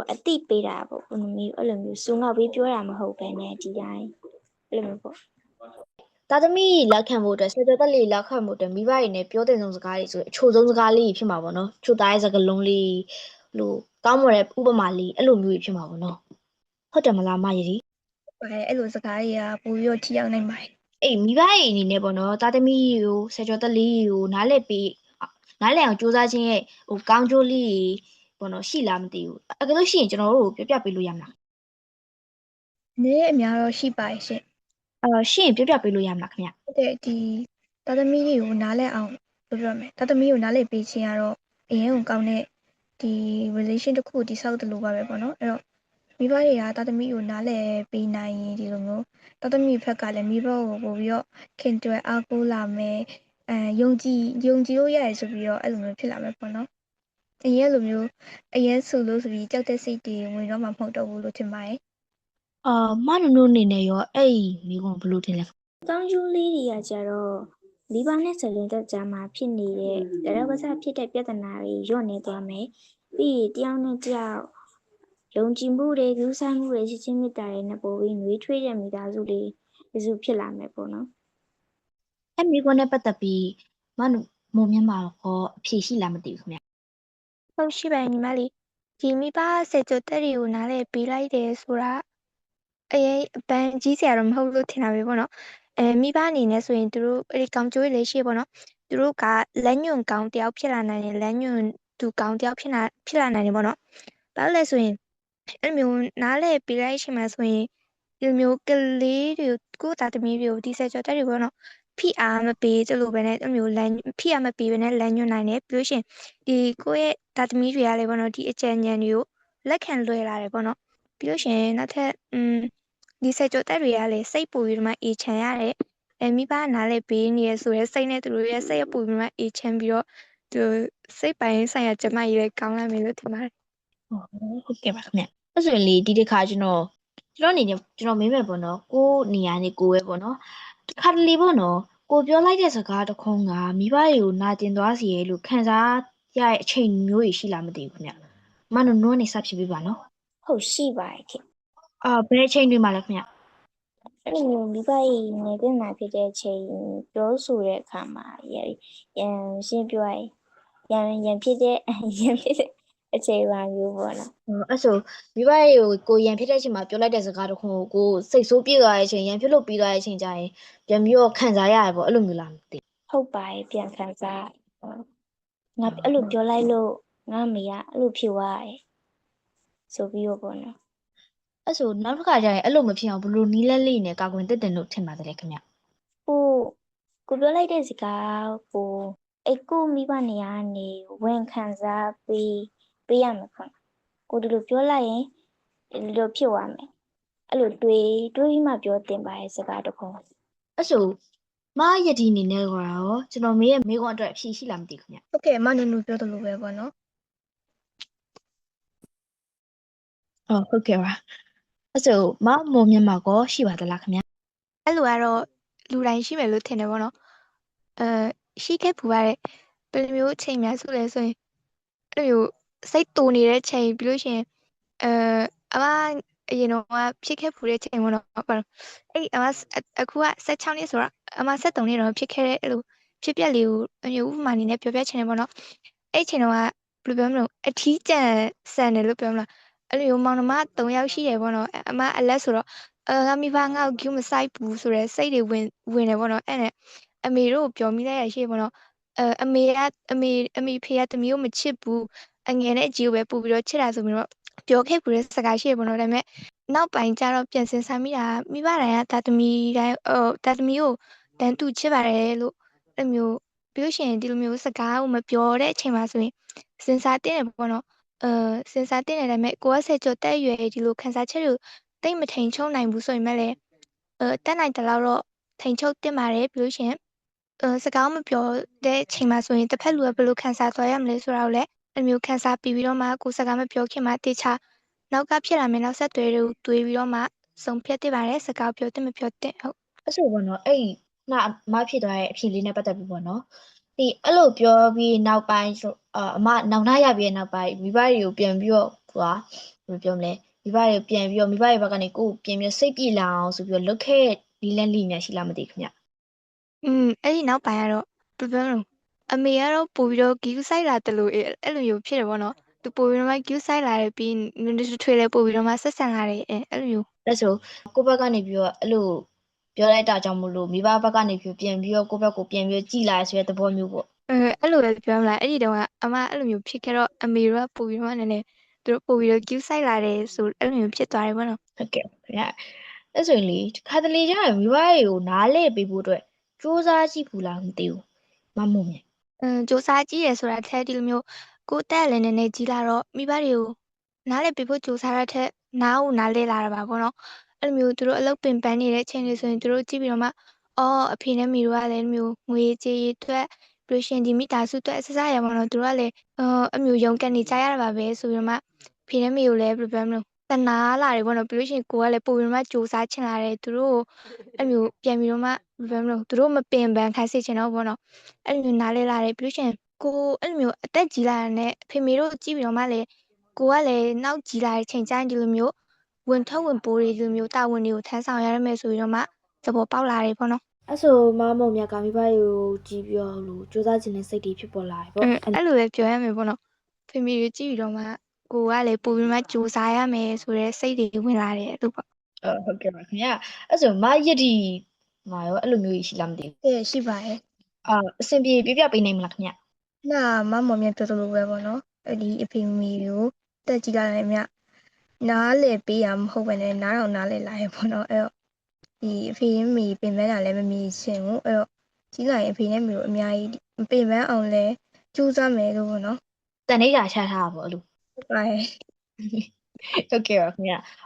အတိပေးတာပေါ့ကိုနမီအဲ့လိုမျိုးစုံငေါက်ပြီးပြောတာမဟုတ်ပဲနဲ့ဒီတိုင်းအဲ့လိုမျိုးပေါ့သားသမီးလက်ခံဖို့အတွက်ဆယ်ကျော်သက်လေးလက်ခံဖို့အတွက်မိဘတွေနဲ့ပြောတဲ့ဆုံးစကားတွေဆိုအချို့ဆုံးစကားလေးဖြစ်မှာပေါ့နော်ချို့သားရဲ့စကားလုံးလေးလို့ကောင်းမွန်တဲ့ဥပမာလေးအဲ့လိုမျိုးဖြစ်မှာပေါ့နော်ဟုတ်တယ်မလားမရည်ပါတယ်အဲ့လိုစကားတွေကပို့ပြီးတော့ထိရောက်နိုင်ပါတယ်အေးမိဘတွေအနေနဲ့ပေါ့နော်သားသမီးကိုဆယ်ကျော်သက်လေးကိုနားလည်အောင်စူးစမ်းခြင်းရဲ့ကောင်းကျိုးလေးပေါ့နော်ရှိလားမသိဘူးအဲ့လိုရှိရင်ကျွန်တော်တို့ပြောပြပေးလို့ရမလားနေအများတော့ရှိပါတယ်ရှင်ရှိရင်ပြောပြပေးလို့ရမလားခင်ဗျဟုတ်တယ်ဒီသားသမီးတွေကိုနားလည်အောင်ပြောမယ်သားသမီးကိုနားလည်ပေးခြင်းကတော့အရင်ကကောင်းတဲ့ဒီ relation တစ်ခုတိဆောက်တယ်လို့ပါပဲပေါ့နော်အဲ့တော့မိဘတွေကသားသမီးကိုနားလည်ပေးနိုင်ရင်ဒီလိုမျိုးသားသမီးဘက်ကလည်းမိဘကိုပို့ပြီးတော့ခင်တွယ်အားကိုးလာမယ်ယုံကြည်လို့ရတယ်ဆိုပြီးတော့အဲ့လိုမျိုးဖြစ်လာမယ်ပေါ့နော်အရင်လိုမျိုးအရင်ဆိုလို့ဆိုပြီးကြောက်တဲ့စိတ်တွေဝင်တော့မှမဟုတ်တော့ဘူးလို့ထင်ပါတယ်မနုနုအနေနဲ့ရောအဲ့မိကုံဘယ်လိုထင်လဲကောင်းကျိုးလေးတွေကကြတော့မိဘနဲ့ဆက်လင်းတဲ့ကြားမှာဖြစ်နေတဲ့တရဝဆဖြစ်တဲ့ပြဿနာတွေညှော့နေသွားမယ်ပြီးတယောက်နဲ့တယောက်ယုံကြည်မှုတွေကူးဆိုင်မှုတွေချစ်ချင်းမေတ္တာတွေနဲ့ပို့ပြီးနှွေးထွေးတဲ့မိသားစုလေးစုဖြစ်လာမယ်ပေါ့နော်အဲ့မိကုံနဲ့ပတ်သက်ပြီးမနုမုံမြတ်မှာတော့အဖြေရှိလားမသိဘူးခင်ဗျဟုတ်ရှိပါတယ်ညီမလေးဒီမိဘစေကြတက်တွေကိုနားလဲပေးလိုက်တယ်ဆိုတာအရင်အပန်းကြီးစရာတော့မဟုတ်လို့ထင်တာပဲပေါ့နော်မိဘအနေနဲ့ဆိုရင်သူတို့အဲ့ဒီကောင်းကျိုးလေးရှိပေါ့နော်သူတို့ကလက်ညွန်ကောင်းတယောက်ဖြစ်လာနိုင်တယ်လက်ညွန်သူကောင်းတယောက်ဖြစ်လာနိုင်တယ်ပေါ့နော်ဘာလို့လဲဆိုရင်အဲ့မျိုးနားလဲပေးလိုက်ရှင်မှာဆိုရင်ဒီမျိုးကလေးတွေကိုသားသမီးတွေကိုဒီစေကြတက်တွေပေါ့နော်ဖိအားမပေးသလိုပဲနဲ့အဲ့မျိုးဖိအားမပေးဘဲနဲ့လက်ညွန်နိုင်တယ်ပြီးလို့ရှင်ဒီကိုယ့်ရဲ့သားသမီးတွေကလည်းပေါ့နော်ဒီအကြံဉာဏ်တွေကိုလက်ခံလွှဲလာတယ်ပေါ့နော်ပြီးလို့ရှင်နောက်ထပ်ဒီစေကြတက်တွေကလည်းစိတ်ပူပြီးတော့မှအေးချမ်းရတယ်မိဘနားလဲပေးနေရဆိုရဲစိတ်နဲ့သူတို့ရဲ့စိတ်အပူပြီးမှအေးချမ်းပြီးတော့သူစိတ်ပိုင်းဆိုင်ရာကျမကြီးလည်းကောင်းလာမယ်လို့ထင်ပါတယ်ဟုတ်ကဲ့ပါခင်ဗျအဲ့ဆိုရင်လေဒီတစ်ခါကျွန်တော်အနေနဲ့ကျွန်တော်မေးမယ်ပေါ့နော်ကိုနေရာနေကိုပဲပေါ့နော်တစ်ခါတလေပေါ့နော်ကိုပြောလိုက်တဲ့စကားတစ်ခုကမိဘတွေကိုနာကျင်သွားစေရလို့ခံစားရတဲ့အချိန်မျိုးကြီးရှိလားမသိဘူးခင်ဗျမနုနုကနေစဖြစ်ပေးပါနော်ဟုတ်ရှိပါတယ်ခင်ဘယ်အချိန်တွေမှာလဲခင်ဗျအဲ့လိုမျိုးမိဘကြီးနေပြနာဖြစ်တဲ့အချိန်ပြောဆိုတဲ့အခါမှာရန်ရှင်းပြောရန်ဖြစ်တဲ့အချိန်ပါမျိုးပေါ့နော်အဲ့ဆိုမိဘတွေကိုရန်ဖြစ်တဲ့အချိန်မှာပြောလိုက်တဲ့စကားတစ်ခုကိုစိတ်ဆိုးပြေသွားတဲ့အချိန်ရန်ဖြစ်လို့ပြီးသွားတဲ့အချိန်ကျရင်ပြန်ပြီးတော့ခံစားရတယ်ပေါ့အဲ့လိုမျိုးလားမသိဟုတ်ပါတယ်ပြန်ခံစားငါအဲ့လိုပြောလိုက်လို့ငါမေကအဲ့လိုဖြစ်သွားတယ်ဆိုပြီးတော့ပေါ့နော်အဲ့ဆိုနောက်တစ်ခါကျရင်အဲ့လိုမဖြစ်အောင်ဘယ်လိုနီးလက်လေးနဲ့ကာကွယ်သင့်တယ်လို့ထင်ပါတယ်ခင်ဗျကိုပြောလိုက်တဲ့စကားကိုကိုမိဘနေရာကနေဝန်ခံစားပေးရမှာခွန်းကိုဒီလိုပြောလိုက်ရင်ဒီလိုဖြစ်သွားမယ်အဲ့လိုတွေးပြီးမှပြောတင်ပါရဲ့စကားတခုအဲ့ဆိုမယတိအနေနဲ့ရောကျွန်တော်မေးရဲ့မေးခွန်းအတွက်အဖြေရှိလားမသိခင်ဗျဟုတ်ကဲ့မနုနုပြောသလိုပဲပေါ့နော်ဟုတ်ကဲ့ပါအဲ့ဆိုမမော်မြန်မာကောရှိပါသလားခင်ဗျအဲ့လိုကတော့လူတိုင်းရှိမယ်လို့ထင်တယ်ပေါ့နော်ရှိခဲ့ပူပါတဲ့ဘယ်လိုမျိုးအချိန်များဆိုလဲဆိုရင်အဲ့လိုစိတ်တူနေတဲ့ချိန်ပြီးလို့ရှိရင်အဲအမအရင်တော့ဖြစ်ခဲ့ပူတဲ့ချိန်ပေါ့နော်ဘာလို့အဲ့အမအခုက16နှစ်ဆိုတော့အမ73နှစ်တော့ဖြစ်ခဲ့တဲ့အဲ့လိုဖြစ်ပျက်လေးကိုအမျိုးဥပမာအနေနဲ့ပြောပြချင်တယ်ပေါ့နော်အဲ့ချိန်တော့ကဘယ်လိုပြောမလို့အထီးကျန်ဆန်တယ်လို့ပြောမလားအဲ့လိုမောင်နှမ3ယောက်ရှိတယ်ပေါ့နော်အမအလက်ဆိုတော့ငါမိဘငါ့ကို cue မဆိုင်ဘူးဆိုတော့စိတ်တွေဝင်တယ်ပေါ့နော်အဲ့နဲ့အမေတို့ပြောမိလိုက်ရရှိပေါ့နော်အမေဖေကတမီးကိုမချစ်ဘူးအငယ်နဲ့အကြီးကိုပဲပို့ပြီးတော့ချစ်တာဆိုပြီးတော့ပြောခဲ့ပူတဲ့စကားရှိရပေါ့နော်ဒါပေမဲ့နောက်ပိုင်းကျတော့ပြန်စင်စားမိတာမိဘတိုင်းကတာသမီတိုင်းတာသမီကိုတန်းတူချစ်ပါတယ်လို့အဲ့မျိုးပြီးလို့ရှိရင်ဒီလိုမျိုးစကားကိုမပြောတဲ့အချိန်မှာဆိုရင်စင်စားတင်တယ်ပေါ့နော်စင်စားတင်တယ်ဒါပေမဲ့ကိုကဆက်ကြော်တက်ရွယ်ဒီလိုခန်းစားချက်ကိုတိတ်မထိန်ချုံနိုင်ဘူးဆိုရင်မဲ့လည်းတက်နိုင်တယ်တော့ထိန်ချုပ်တင်ပါတယ်ပြီးလို့ရှိရင်စကားမပြောတဲ့အချိန်မှာဆိုရင်တစ်ဖက်လူကဘယ်လိုခံစားသွားရမလဲဆိုတာကိုလည်းအမျိုးခံစားပြီးတော့မှကိုစကားမပြောခင်မှာတေချာနောက်ကဖြစ်လာမယ်နောက်ဆက်တွဲတွေကိုတွေးပြီးတော့မှဆုံးဖြတ်တင်ပါတယ်စကားပြောတင်မပြောတင်ဟုတ်အဲ့ဆိုပေါ့နော်အဲ့မဖြစ်သွားတဲ့အဖြေလေးနဲ့ပတ်သက်ပြီးပေါ့နော်ဒီအဲ့လိုပြောပြီးနောက်ပိုင်းအမနောက်နှရပြီးနောက်ပိုင်းမိဘတွေကိုပြန်ပြီးတော့ ဘယ်လိုပြောမလဲမိဘတွေပြန်ပြီးတော့မိဘတွေဘက်ကနေကိုယ်ပြန်ပြီးစိတ်ပြေလာအောင်ဆိုပြီးတော့လုပ်ခဲ့ဒီလန်းလီများရှိလားမသိခင်ဗျ အဲ့ဒီနောက်ပိုင်းကတော့ဘယ်လိုပြောမလဲအမေကတော့ပို့ပြီးတော့ဂယူးဆိုင်လာတယ်လို့အဲ့လိုမျိုးဖြစ်တယ်ပေါ့နော်သူပို့ပြီးတော့မှဂယူးဆိုင်လာတယ်ပြီးနည်းနည်းထွေးလဲပို့ပြီးတော့မှဆက်ဆံလာတယ်အဲ့လိုမျိုး အဲ့ဆိုကိုယ့်ဘက်ကနေပြီးတော့အဲ့လိုပြောလိုက်တာကြောင့်မို့လို့မိဘဘက်ကနေပြီးပြန်ပြီးတော့ကိုယ့်ဘက်ကိုပြန်ပြီးကြည်လာဆိုတဲ့သဘောမျိုးပေါ့ အဲ့လိုပဲပြောမလားအဲ့ဒီတုန်းကအမအဲ့လိုမျိုးဖြစ်ခဲ့တော့အမေတို့ကပို့ပြီးတော့မှနည်းနည်းသူတို့ပို့ပြီးတော့ဂယူးဆိုင်လာတယ်ဆိုအဲ့လိုမျိုးဖြစ်သွားတယ်ပေါ့နော် ဟုတ်ကဲ့ခင်ဗျအဲ့ဆိုရင်လေခါတလေကျရင်မိဘတွေကိုနားလဲပေးဖို့အတွက်စူးစမ်းကြည့်ဘူးလားမသိဘူးမမုံမြင် စူးစမ်းကြည့်ရဆိုတာထက်ဒီလိုမျိုးကိုယ့်တက်လည်းနည်းနည်းကြီးလာတော့မိဘတွေကိုနားလည်ပေးဖို့စူးစမ်းရတဲ့ထက်နားကိုနားလဲလာတာပါပေါ့နော်အဲ့လိုမျိုးသူတို့အလုပ်ပင်ပန်းနေတဲ့အချိန်တွေဆိုရင်သူတို့ကြည့်ပြီးတော့မှအော်အဖေနဲ့မိတို့ကလည်းမျိုးငွေကြေးအတွက်ပြီးလို့ရှရင်ဒီမိသားစုအတွက်ဆက်စားရပါတော့သူတို့ကလည်းအမျိုးရုန်းကန်နေကြရတာပါပဲဆိုပြီးတော့မှဖေနဲ့မိကိုလည်းဘယ်လိုပြောမလဲတနာလာတယ်ပေါ့နော်ပြီးလို့ရှရင်ကိုကလည်းပိုပြီးတော့မှစူးစမ်းချင်လာတယ်သူတို့အဲ့မျိုးပြန်ပြီးတော့မှဘယ်လိုပြောမလဲသူတို့မပင်ပန်းခိုင်းစေချင်တော့ပေါ့နော် အဲ့လိုမျိုးနားလဲလာတယ်ပြီးလို့ရှိရင်ကိုအဲ့လိုမျိုးအသက်ကြီးလာတာနဲ့အဖေမေတို့ကြည့်ပြီးတော့မှလည်းကိုကလည်းနောက်ကြီးလာတဲ့ချိန်ကျရင်ဒီလိုမျိုးဝင်ထုတ်ဝင်ပိုးတွေဒီလိုမျိုးတာဝန်တွေကိုထမ်းဆောင်ရရမယ်ဆိုပြီးတော့မှသဘောပေါက်လာတယ်ပေါ့နော် အဲ့ဆိုမမုံမြတ်ကမိဘတွေကိုကြည်ပြောလို့စူးစမ်းခြင်းနဲ့စိတ်တွေဖြစ်ပေါ်လာတယ်ပေါ့ အဲ့လိုပဲပြောရမယ်ပေါ့နော်ဖေမေတွေကြည့်ပြီးတော့မှကိုကလည်းပိုပြီးမှစူးစမ်းရမယ်ဆိုတဲ့စိတ်တွေဝင်လာတယ်အဲ့လိုပေါ့ ဟုတ်ကဲ့ပါခင်ဗျအဲ့ဆိုမယက်ဒီမှာရောအဲ့လိုမျိုးကြီးရှိလားမသိဘူး ရှိပါတယ် အဆင်ပြေပြပြပေးနိုင်မလားခင်ဗျ နာမမောင်မြတ်ပြောသလိုပဲပေါ့နော်အဲ့ဒီအဖေမေကိုတက်ကြည့်လာတယ်မြနားလေပေးရမဟုတ်ပဲနဲ့နားတော့နားလေလာရပေါ့နော်အဲ့တော့ဒီအဖေနဲ့မေပင်ပန်းတာလည်းမမြင်ရှင်ဘူးအဲ့တော့ကြီးလာရင်အဖေနဲ့မေတို့အများကြီးပင်ပန်းအောင်လဲကြိုးစားမယ်လို့ပေါ့နော် တန်နေတာချထားတာပေါ့အဲ့လို ဟုတ်ပါတယ် ဟုတ်ကဲ့ပါခင်ဗျ